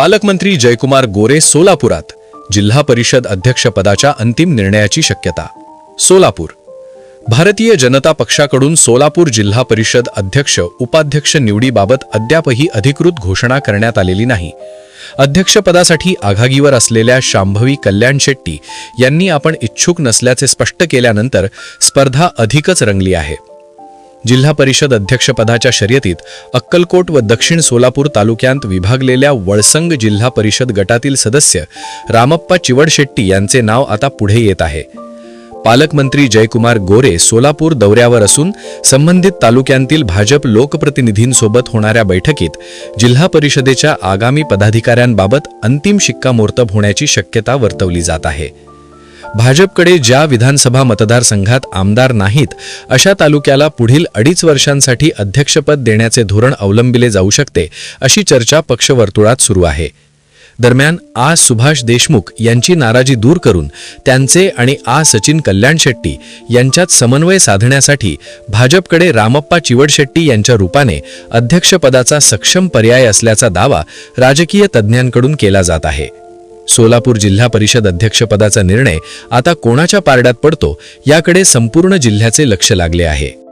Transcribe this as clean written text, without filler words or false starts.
पालकमंत्री जयकुमार गोरे सोलापुरात जिल्हा परिषद अध्यक्षपदाच्या अंतिम निर्णयाची शक्यता. सोलापूर. भारतीय जनता पक्षाकडून सोलापूर जिल्हा परिषद अध्यक्ष उपाध्यक्ष निवडीबाबत अद्यापही अधिकृत घोषणा करण्यात आलेली नाही. अध्यक्षपदासाठी आघाडीवर असलेल्या शांभवी कल्याण शेट्टी यांनी आपण इच्छुक नसल्याचे स्पष्ट केल्यानंतर स्पर्धा अधिकच रंगली आहे. जिल्हा परिषद अध्यक्षपदाच्या शर्यतीत अक्कलकोट व दक्षिण सोलापूर तालुक्यांत विभागलेल्या वळसंग जिल्हा परिषद गटातील सदस्य रामप्पा चिवडशेट्टी यांचे नाव आता पुढे येत आहे. पालकमंत्री जयकुमार गोरे सोलापूर दौऱ्यावर असून संबंधित तालुक्यांतील भाजप लोकप्रतिनिधींसोबत होणाऱ्या बैठकीत जिल्हा परिषदेच्या आगामी पदाधिकाऱ्यांबाबत अंतिम शिक्कामोर्तब होण्याची शक्यता वर्तवली जात आहे. भाजपकडे ज्या विधानसभा मतदारसंघात आमदार नाहीत अशा तालुक्याला पुढील 2.5 वर्षांसाठी अध्यक्षपद देण्याचे धोरण अवलंबिले जाऊ शकते अशी चर्चा पक्षवर्तुळात सुरू आहे. दरम्यान आ सुभाष देशमुख यांची नाराजी दूर करून त्यांचे आणि आ सचिन कल्याण शेट्टी यांच्यात समन्वय साधण्यासाठी भाजपकडे रामप्पा चिवडशेट्टी यांच्या रूपाने अध्यक्षपदाचा सक्षम पर्याय असल्याचा दावा राजकीय तज्ज्ञांकडून केला जात आहे. सोलापूर जिल्हा परिषद अध्यक्षपदाचा निर्णय आता कोणाच्या पारड्यात पडतो याकडे संपूर्ण जिल्ह्याचे लक्ष लागले आहे.